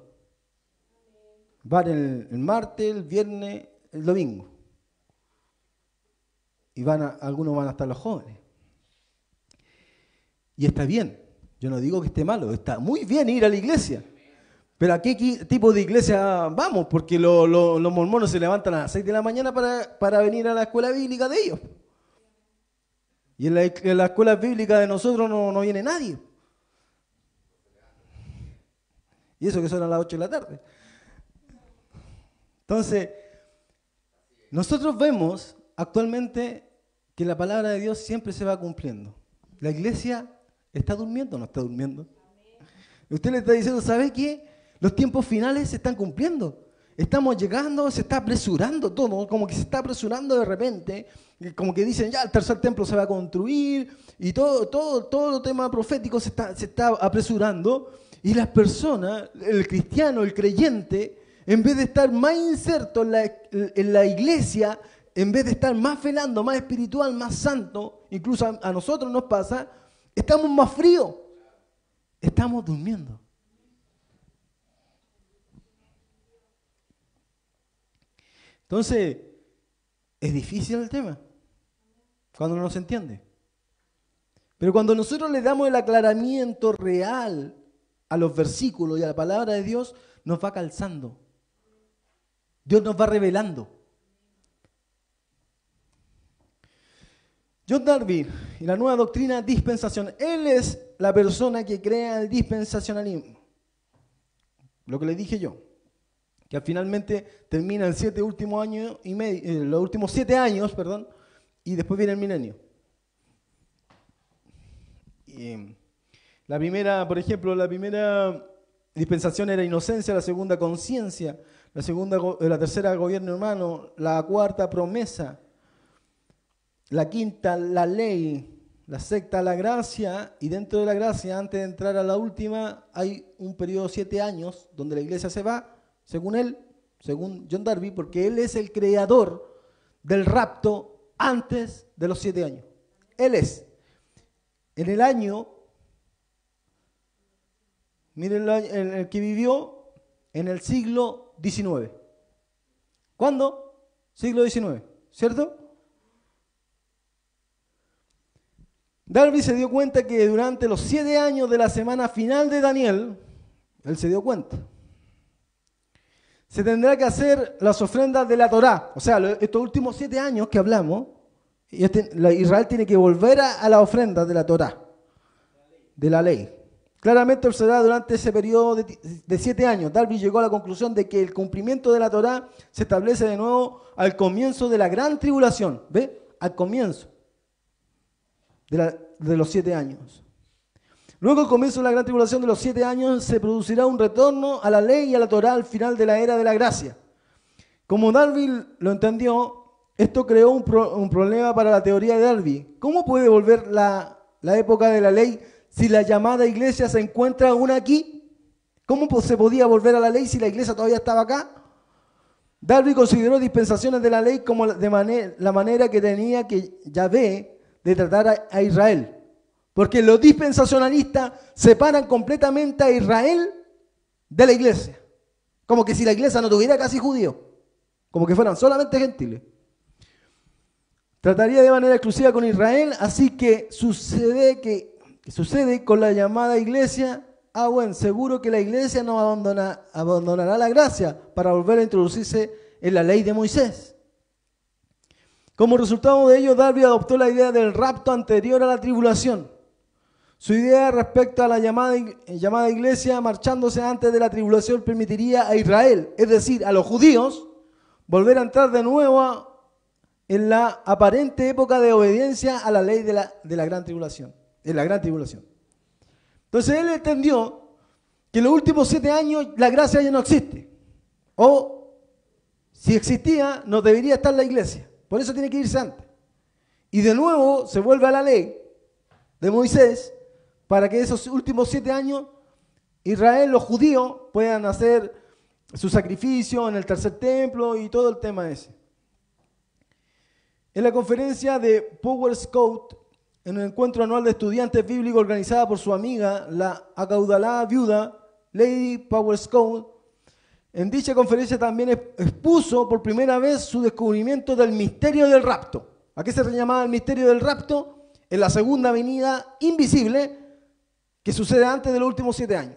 Van el martes, el viernes, el domingo. Y algunos van a estar los jóvenes. Y está bien. Yo no digo que esté malo, está muy bien ir a la iglesia. Pero ¿a qué tipo de iglesia vamos? Porque los mormones se levantan a las 6 de la mañana para venir a la escuela bíblica de ellos. Y en la escuela bíblica de nosotros no viene nadie. Y eso que son a las 8 de la tarde. Entonces, nosotros vemos actualmente que la palabra de Dios siempre se va cumpliendo. La iglesia está durmiendo o no está durmiendo. Usted le está diciendo, ¿sabe qué? Los tiempos finales se están cumpliendo. Estamos llegando, se está apresurando todo, como que se está apresurando de repente, como que dicen, ya el tercer templo se va a construir, y todo el tema profético se está apresurando, y las personas, el cristiano, el creyente, en vez de estar más inserto en la iglesia, en vez de estar más velando, más espiritual, más santo, incluso a nosotros nos pasa, estamos más fríos, estamos durmiendo. Entonces, es difícil el tema, cuando no se entiende. Pero cuando nosotros le damos el aclaramiento real a los versículos y a la palabra de Dios, nos va calzando. Dios nos va revelando. John Darby y la nueva doctrina dispensacional. Él es la persona que crea el dispensacionalismo. Lo que le dije yo. Que finalmente termina el los últimos 7 años, perdón, y después viene el milenio. La primera, por ejemplo, la primera dispensación era inocencia, la segunda conciencia, la tercera gobierno humano, la cuarta promesa, la quinta la ley, la sexta la gracia, y dentro de la gracia, antes de entrar a la última, hay un periodo de 7 años donde la iglesia se va, según él, según John Darby, porque él es el creador del rapto antes de los 7 años. Él es. En el año, miren el que vivió en el siglo XIX. ¿Cuándo? Siglo XIX, ¿cierto? Darby se dio cuenta que durante los 7 años de la semana final de Daniel, él se dio cuenta, se tendrá que hacer las ofrendas de la Torá. O sea, estos últimos 7 años que hablamos, Israel tiene que volver a las ofrendas de la Torá, de la ley. Claramente observada durante ese periodo de 7 años. Darby llegó a la conclusión de que el cumplimiento de la Torá se establece de nuevo al comienzo de la gran tribulación. ¿Ve? Al comienzo de los 7 años. Luego, al comienzo de la gran tribulación de los 7 años, se producirá un retorno a la ley y a la Torá al final de la era de la gracia. Como Darby lo entendió, esto creó un problema para la teoría de Darby. ¿Cómo puede volver la época de la ley si la llamada iglesia se encuentra aún aquí? ¿Cómo se podía volver a la ley si la iglesia todavía estaba acá? Darby consideró dispensaciones de la ley como la manera que tenía que Yahvé de tratar a Israel. Porque los dispensacionalistas separan completamente a Israel de la iglesia. Como que si la iglesia no tuviera casi judíos. Como que fueran solamente gentiles. Trataría de manera exclusiva con Israel, así que sucede con la llamada iglesia. Bueno, seguro que la iglesia no abandonará la gracia para volver a introducirse en la ley de Moisés. Como resultado de ello, Darby adoptó la idea del rapto anterior a la tribulación. Su idea respecto a la llamada iglesia marchándose antes de la tribulación permitiría a Israel, es decir, a los judíos, volver a entrar de nuevo en la aparente época de obediencia a la ley de la gran tribulación, en la gran tribulación. Entonces él entendió que en los últimos 7 años la gracia ya no existe. O si existía, no debería estar la iglesia. Por eso tiene que irse antes. Y de nuevo se vuelve a la ley de Moisés para que esos últimos 7 años Israel, los judíos, puedan hacer su sacrificio en el tercer templo y todo el tema ese. En la conferencia de Power Scout, en el encuentro anual de estudiantes bíblicos organizada por su amiga, la acaudalada viuda Lady Power Scout, en dicha conferencia también expuso por primera vez su descubrimiento del misterio del rapto. ¿A qué se llamaba el misterio del rapto? En la segunda venida invisible que sucede antes de los últimos 7 años.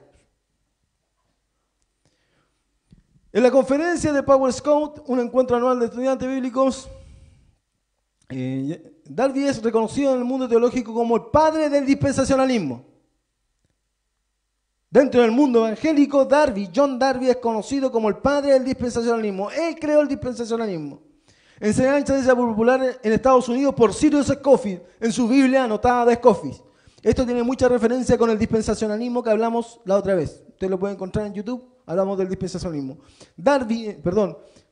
En la conferencia de Power Scout, un encuentro anual de estudiantes bíblicos, Darby es reconocido en el mundo teológico como el padre del dispensacionalismo. Dentro del mundo evangélico, John Darby es conocido como el padre del dispensacionalismo. Él creó el dispensacionalismo. Enseñanza popular en Estados Unidos por Cyrus Scofield en su Biblia anotada de Scofield. Esto tiene mucha referencia con el dispensacionalismo que hablamos la otra vez. Usted lo puede encontrar en YouTube, hablamos del dispensacionalismo.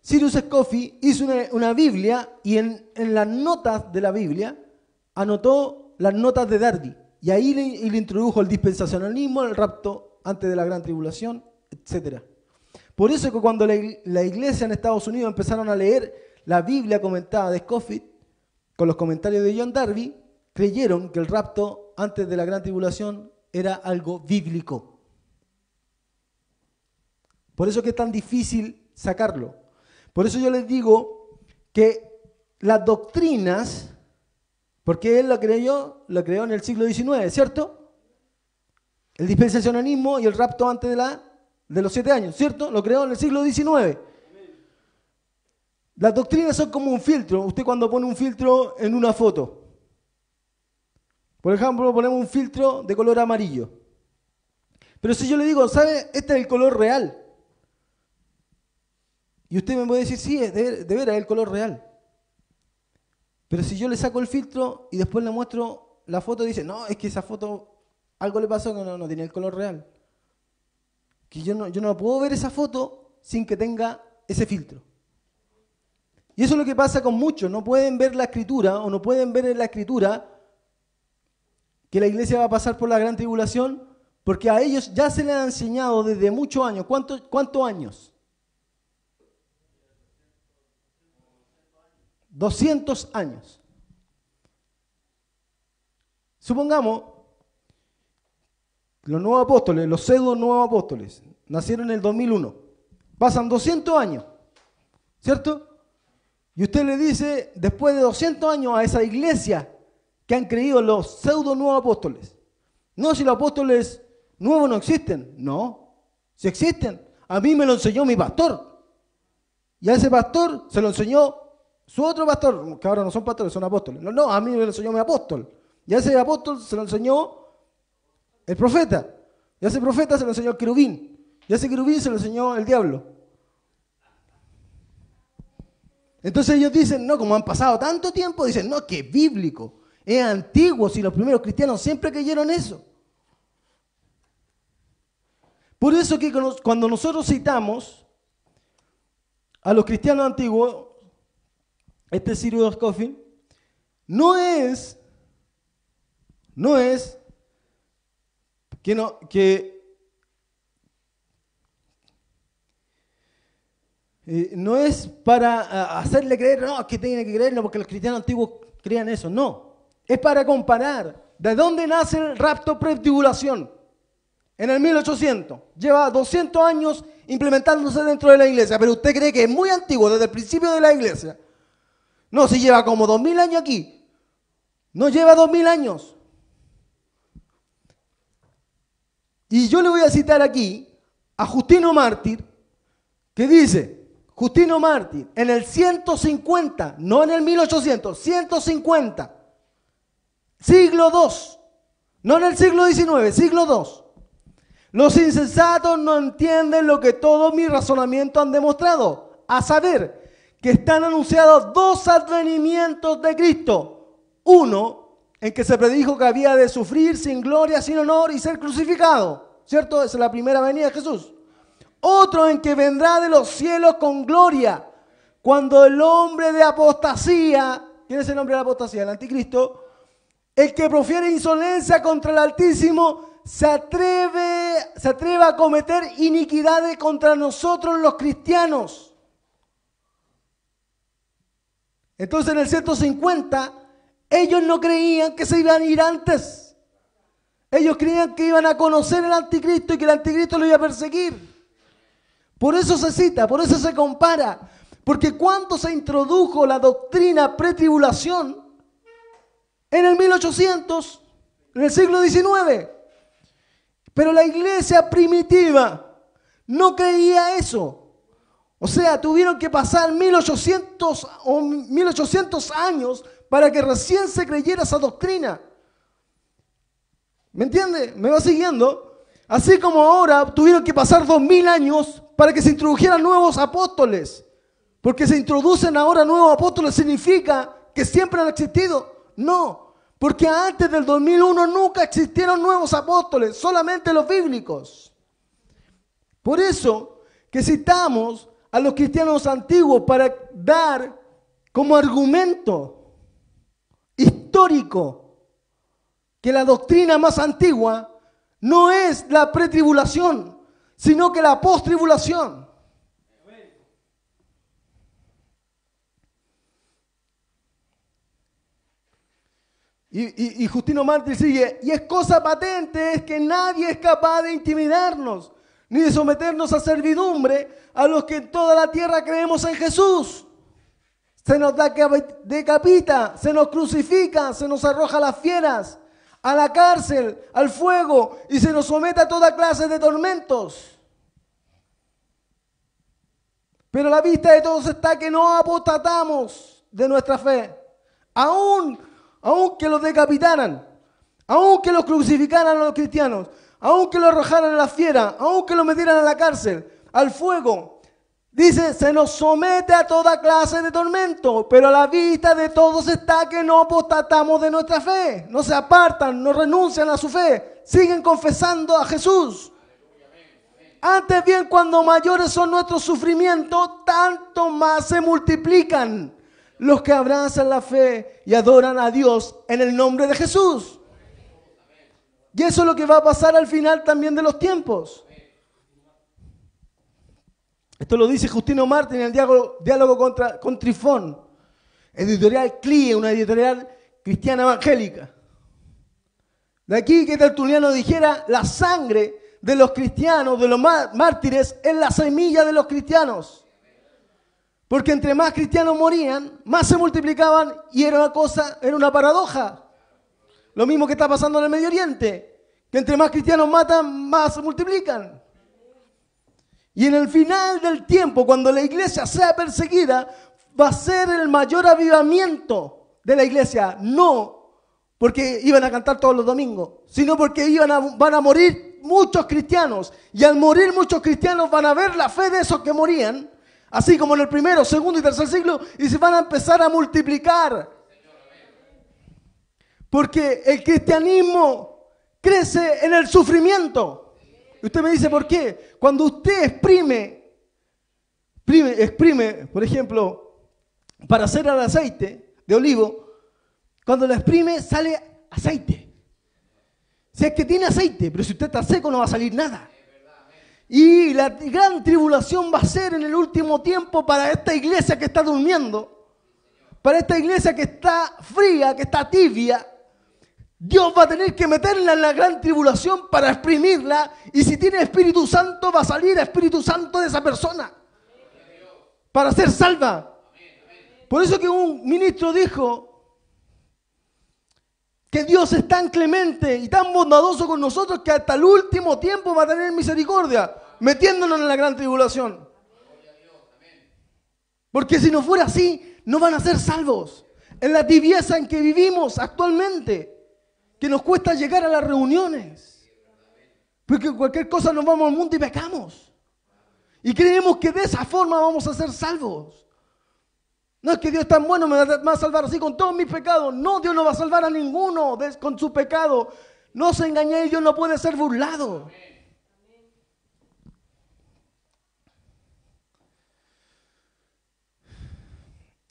Cyrus Scofield hizo una Biblia y en las notas de la Biblia anotó las notas de Darby. Y ahí le introdujo el dispensacionalismo, el rapto antes de la gran tribulación, etc. Por eso que cuando la iglesia en Estados Unidos empezaron a leer la Biblia comentada de Scofield, con los comentarios de John Darby, creyeron que el rapto antes de la gran tribulación era algo bíblico. Por eso que es tan difícil sacarlo. Por eso yo les digo que las doctrinas, porque él lo creó en el siglo XIX, ¿cierto? El dispensacionalismo y el rapto antes de los 7 años, ¿cierto? Lo creó en el siglo XIX. Las doctrinas son como un filtro. Usted cuando pone un filtro en una foto, por ejemplo, ponemos un filtro de color amarillo. Pero si yo le digo, ¿sabe? Este es el color real. Y usted me puede decir, sí, de veras es el color real. Pero si yo le saco el filtro y después le muestro la foto, dice, no, es que esa foto, algo le pasó que no tiene el color real. Que yo no puedo ver esa foto sin que tenga ese filtro. Y eso es lo que pasa con muchos. No pueden ver la escritura o no pueden ver en la escritura que la iglesia va a pasar por la gran tribulación porque a ellos ya se les ha enseñado desde muchos años. ¿Cuántos años? 200 años. Supongamos los nuevos apóstoles, los pseudo nuevos apóstoles, nacieron en el 2001. Pasan 200 años, ¿cierto? Y usted le dice, después de 200 años a esa iglesia que han creído los pseudo nuevos apóstoles. No, si los apóstoles nuevos no existen. No, si existen. A mí me lo enseñó mi pastor. Y a ese pastor se lo enseñó su otro pastor, que ahora no son pastores, son apóstoles. No, a mí me lo enseñó mi apóstol. Y a ese apóstol se lo enseñó el profeta. Y a ese profeta se lo enseñó el querubín. Y a ese querubín se lo enseñó el diablo. Entonces ellos dicen, no, como han pasado tanto tiempo, dicen, no, que es bíblico, es antiguo, si los primeros cristianos siempre creyeron eso. Por eso que cuando nosotros citamos a los cristianos antiguos, este Cyrus Scofield, no es para hacerle creer, no, es que tiene que creerlo porque los cristianos antiguos creían eso. No, es para comparar de dónde nace el rapto pre-tribulación. En el 1800, lleva 200 años implementándose dentro de la iglesia, pero usted cree que es muy antiguo, desde el principio de la iglesia. No, si lleva como 2000 años aquí. No lleva 2000 años. Y yo le voy a citar aquí a Justino Mártir, que dice, Justino Mártir, en el 150, no en el 1800, 150, siglo II, no en el siglo XIX, siglo II. Los insensatos no entienden lo que todos mis razonamientos han demostrado, a saber, que están anunciados 2 advenimientos de Cristo. Uno, en que se predijo que había de sufrir sin gloria, sin honor y ser crucificado. ¿Cierto? Esa es la primera venida de Jesús. Otro, en que vendrá de los cielos con gloria. Cuando el hombre de apostasía, ¿quién es el hombre de apostasía? El anticristo. El que profiere insolencia contra el Altísimo se atreve a cometer iniquidades contra nosotros los cristianos. Entonces en el 150 ellos no creían que se iban a ir antes. Ellos creían que iban a conocer el anticristo y que el anticristo lo iba a perseguir. Por eso se cita, por eso se compara. Porque cuando se introdujo la doctrina pretribulación, en el 1800, en el siglo XIX. Pero la iglesia primitiva no creía eso. O sea, tuvieron que pasar 1800 años para que recién se creyera esa doctrina. ¿Me entiende? ¿Me va siguiendo? Así como ahora tuvieron que pasar 2000 años para que se introdujeran nuevos apóstoles. Porque se introducen ahora nuevos apóstoles, ¿significa que siempre han existido? No, porque antes del 2001 nunca existieron nuevos apóstoles, solamente los bíblicos. Por eso que citamos a los cristianos antiguos para dar como argumento histórico que la doctrina más antigua no es la pretribulación, sino que la postribulación. Y Justino Mártir sigue, y es cosa patente, es que nadie es capaz de intimidarnos, ni de someternos a servidumbre a los que en toda la tierra creemos en Jesús. Se nos decapita, se nos crucifica, se nos arroja a las fieras, a la cárcel, al fuego, y se nos somete a toda clase de tormentos. Pero a la vista de todos está que no apostatamos de nuestra fe, aunque los decapitaran, aunque los crucificaran a los cristianos, aunque los arrojaran a la fiera, aunque los metieran a la cárcel, al fuego. Dice, se nos somete a toda clase de tormento, pero a la vista de todos está que no apostatamos de nuestra fe. No se apartan, no renuncian a su fe, siguen confesando a Jesús. Antes bien, cuando mayores son nuestros sufrimientos, tanto más se multiplican los que abrazan la fe y adoran a Dios en el nombre de Jesús. Y eso es lo que va a pasar al final también de los tiempos. Esto lo dice Justino Mártir en el diálogo con Trifón, editorial CLIE, una editorial cristiana evangélica. De aquí que Tertuliano dijera, la sangre de los cristianos, de los mártires, es la semilla de los cristianos. Porque entre más cristianos morían, más se multiplicaban y era una paradoja. Lo mismo que está pasando en el Medio Oriente, que entre más cristianos matan, más se multiplican. Y en el final del tiempo, cuando la iglesia sea perseguida, va a ser el mayor avivamiento de la iglesia. No porque iban a cantar todos los domingos, sino porque van a morir muchos cristianos. Y al morir muchos cristianos van a ver la fe de esos que morían, así como en el primero, segundo y tercer siglo, y se van a empezar a multiplicar. Porque el cristianismo crece en el sufrimiento. Y usted me dice, ¿por qué? Cuando usted exprime, por ejemplo, para hacer el aceite de olivo, cuando lo exprime sale aceite. Si es que tiene aceite, pero si usted está seco no va a salir nada. Y la gran tribulación va a ser en el último tiempo para esta iglesia que está durmiendo, para esta iglesia que está fría, que está tibia. Dios va a tener que meterla en la gran tribulación para exprimirla, y si tiene Espíritu Santo va a salir Espíritu Santo de esa persona para ser salva. Por eso que un ministro dijo que Dios es tan clemente y tan bondadoso con nosotros que hasta el último tiempo va a tener misericordia, metiéndonos en la gran tribulación. Porque si no fuera así, no van a ser salvos. En la tibieza en que vivimos actualmente, que nos cuesta llegar a las reuniones, porque cualquier cosa nos vamos al mundo y pecamos. Y creemos que de esa forma vamos a ser salvos. No es que Dios es tan bueno, me va a salvar así con todos mis pecados. No, Dios no va a salvar a ninguno con su pecado. No se engañéis, Dios no puede ser burlado.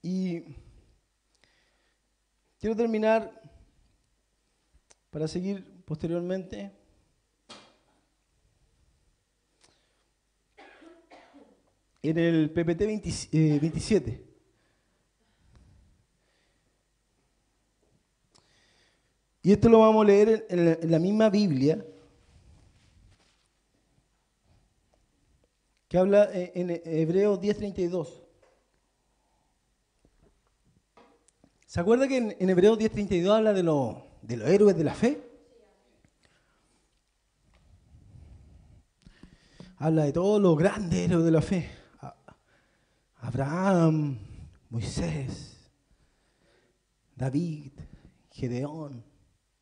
Y quiero terminar para seguir posteriormente. En el PPT 27. Y esto lo vamos a leer en la misma Biblia, que habla en Hebreos 10:32. ¿Se acuerda que en Hebreos 10:32 habla de los héroes de la fe? Habla de todos los grandes héroes de la fe. Abraham, Moisés, David, Gedeón.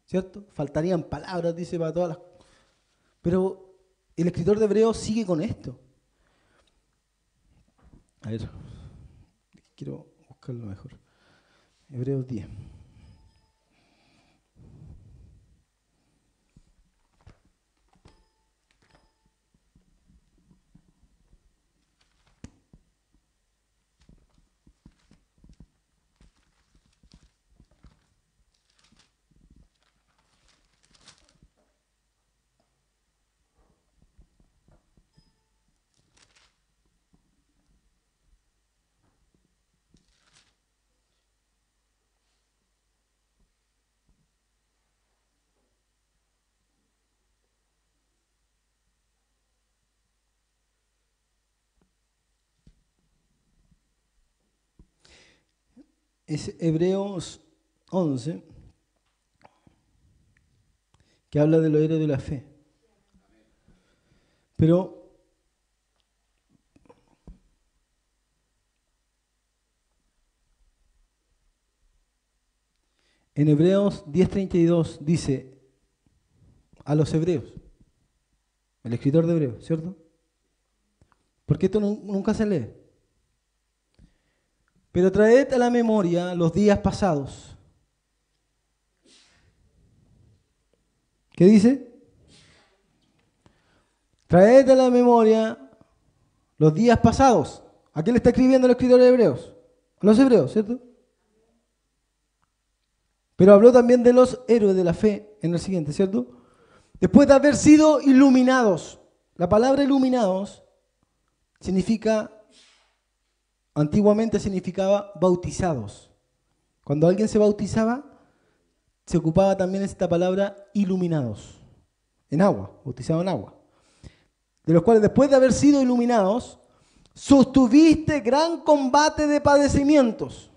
¿Cierto? Faltarían palabras, dice, para todas las... Pero el escritor de Hebreos sigue con esto. A ver, quiero buscarlo mejor. Hebreos 10. Es Hebreos 11, que habla de los héroes de la fe. Pero en Hebreos 10:32 dice a los hebreos, el escritor de Hebreos, ¿cierto? Porque esto nunca se lee. Pero traed a la memoria los días pasados. ¿Qué dice? Traed a la memoria los días pasados. ¿A quién le está escribiendo el escritor de Hebreos? A los hebreos, ¿cierto? Pero habló también de los héroes de la fe en el siguiente, ¿cierto? Después de haber sido iluminados. La palabra iluminados antiguamente significaba bautizados. Cuando alguien se bautizaba, se ocupaba también esta palabra iluminados. En agua, bautizado en agua. De los cuales después de haber sido iluminados, sostuviste gran combate de padecimientos.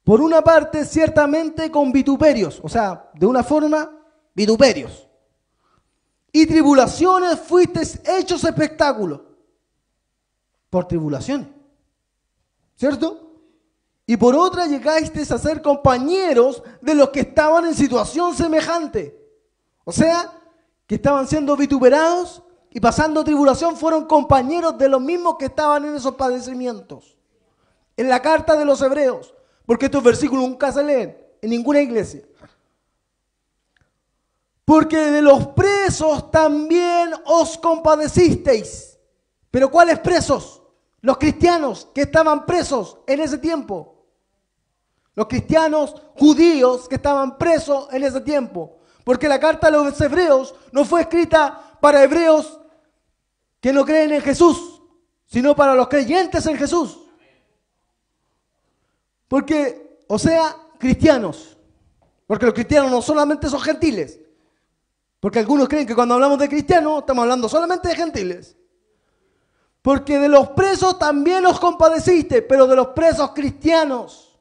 Por una parte, ciertamente con vituperios, o sea, de una forma, vituperios. Y tribulaciones fuisteis hechos espectáculos. Por tribulaciones. ¿Cierto? Y por otra llegasteis a ser compañeros de los que estaban en situación semejante. O sea, que estaban siendo vituperados y pasando tribulación, fueron compañeros de los mismos que estaban en esos padecimientos. En la carta de los hebreos. Porque estos versículos nunca se leen en ninguna iglesia. Porque de los presos también os compadecisteis. ¿Pero cuáles presos? Los cristianos que estaban presos en ese tiempo. Los cristianos judíos que estaban presos en ese tiempo. Porque la carta de los hebreos no fue escrita para hebreos que no creen en Jesús, sino para los creyentes en Jesús. Porque, o sea, cristianos. Porque los cristianos no solamente son gentiles. Porque algunos creen que cuando hablamos de cristianos estamos hablando solamente de gentiles. Porque de los presos también os compadeciste, pero de los presos cristianos.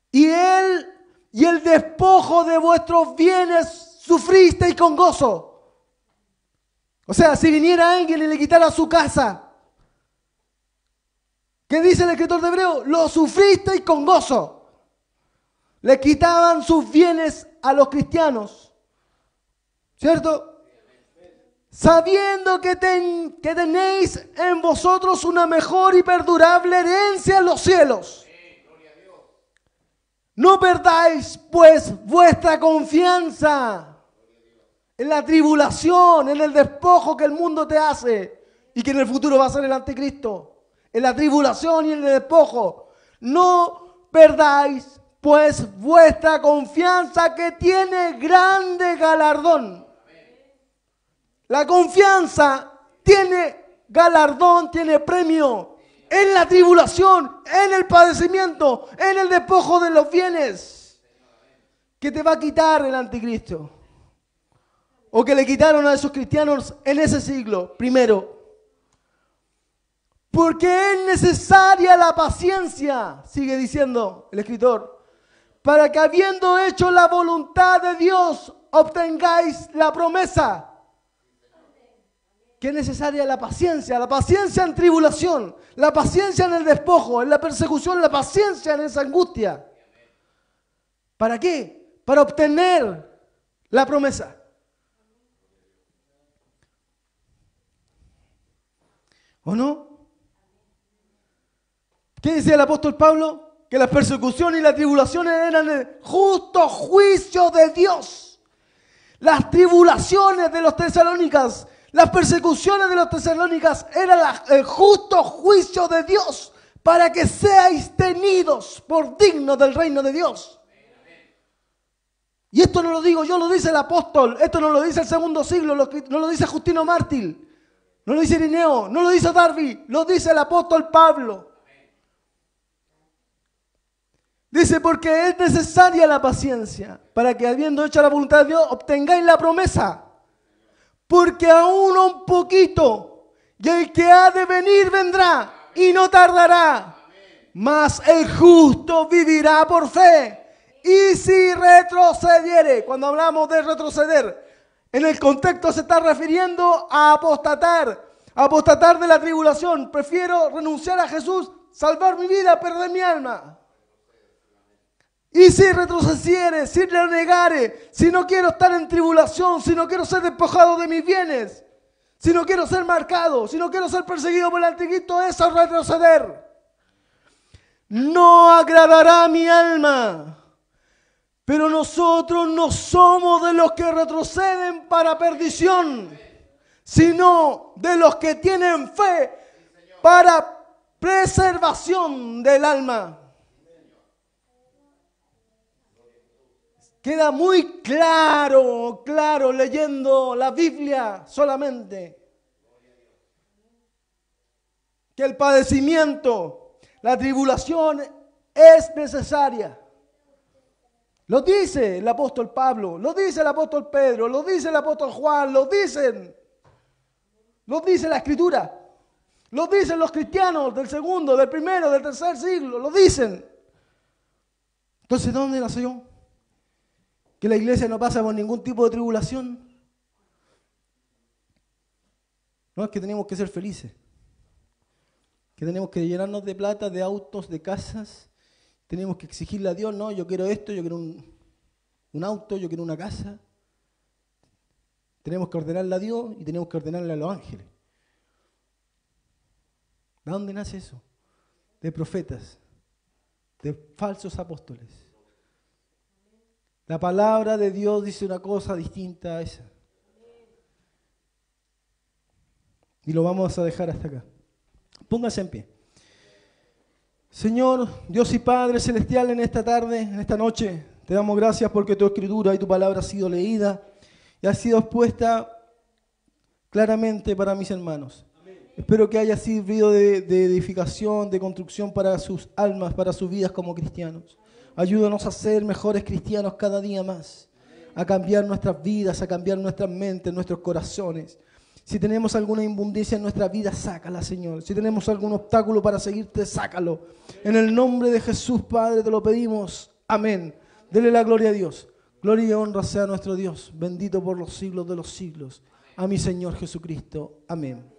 Y el despojo de vuestros bienes sufristeis con gozo. O sea, si viniera alguien y le quitara su casa, ¿qué dice el escritor de Hebreo? Lo sufristeis con gozo. Le quitaban sus bienes a los cristianos. ¿Cierto? Sabiendo que tenéis en vosotros una mejor y perdurable herencia en los cielos. No perdáis, pues, vuestra confianza en la tribulación, en el despojo que el mundo te hace y que en el futuro va a ser el anticristo. En la tribulación y en el despojo. No perdáis, pues, vuestra confianza que tiene grande galardón. La confianza tiene galardón, tiene premio. En la tribulación, en el padecimiento, en el despojo de los bienes que te va a quitar el anticristo. O que le quitaron a esos cristianos en ese siglo, primero. Porque es necesaria la paciencia, sigue diciendo el escritor, para que habiendo hecho la voluntad de Dios, obtengáis la promesa. Que es necesaria la paciencia en tribulación, la paciencia en el despojo, en la persecución, la paciencia en esa angustia. ¿Para qué? Para obtener la promesa. ¿O no? ¿Qué decía el apóstol Pablo? Que las persecuciones y las tribulaciones eran el justo juicio de Dios. Las tribulaciones de los tesalónicas, las persecuciones de los tesalónicas eran el justo juicio de Dios para que seáis tenidos por dignos del reino de Dios. Y esto no lo digo yo, lo dice el apóstol, esto no lo dice el segundo siglo, no lo dice Justino Mártir, no lo dice Irineo, no lo dice Darby, lo dice el apóstol Pablo. Dice, porque es necesaria la paciencia, para que habiendo hecho la voluntad de Dios, obtengáis la promesa. Porque aún un poquito, y el que ha de venir vendrá, y no tardará. Mas el justo vivirá por fe. Y si retrocediere, cuando hablamos de retroceder, en el contexto se está refiriendo a apostatar de la tribulación. Prefiero renunciar a Jesús, salvar mi vida, perder mi alma. Y si retrocediere, si le negare, si no quiero estar en tribulación, si no quiero ser despojado de mis bienes, si no quiero ser marcado, si no quiero ser perseguido por el anticristo, eso es retroceder. No agradará a mi alma. Pero nosotros no somos de los que retroceden para perdición, sino de los que tienen fe para preservación del alma. Queda muy claro leyendo la Biblia solamente, que el padecimiento, la tribulación es necesaria. Lo dice el apóstol Pablo, lo dice el apóstol Pedro, lo dice el apóstol Juan, lo dice la Escritura, lo dicen los cristianos del segundo, del primero, del tercer siglo, lo dicen. Entonces, ¿dónde nació? Que la iglesia no pasa por ningún tipo de tribulación. No, es que tenemos que ser felices, que tenemos que llenarnos de plata, de autos, de casas. Tenemos que exigirle a Dios, no, yo quiero esto, yo quiero un auto, yo quiero una casa. Tenemos que ordenarle a Dios y tenemos que ordenarle a los ángeles. ¿De dónde nace eso? De profetas, de falsos apóstoles. La palabra de Dios dice una cosa distinta a esa. Y lo vamos a dejar hasta acá. Póngase en pie. Señor, Dios y Padre Celestial, en esta tarde, en esta noche, te damos gracias porque tu Escritura y tu palabra ha sido leída y ha sido expuesta claramente para mis hermanos. Amén. Espero que haya servido de edificación, de construcción para sus almas, para sus vidas como cristianos. Ayúdanos a ser mejores cristianos cada día más, a cambiar nuestras vidas, a cambiar nuestras mentes, nuestros corazones. Si tenemos alguna inmundicia en nuestra vida, sácala, Señor. Si tenemos algún obstáculo para seguirte, sácalo. En el nombre de Jesús, Padre, te lo pedimos. Amén. Dele la gloria a Dios. Gloria y honra sea nuestro Dios, bendito por los siglos de los siglos. A mi Señor Jesucristo. Amén.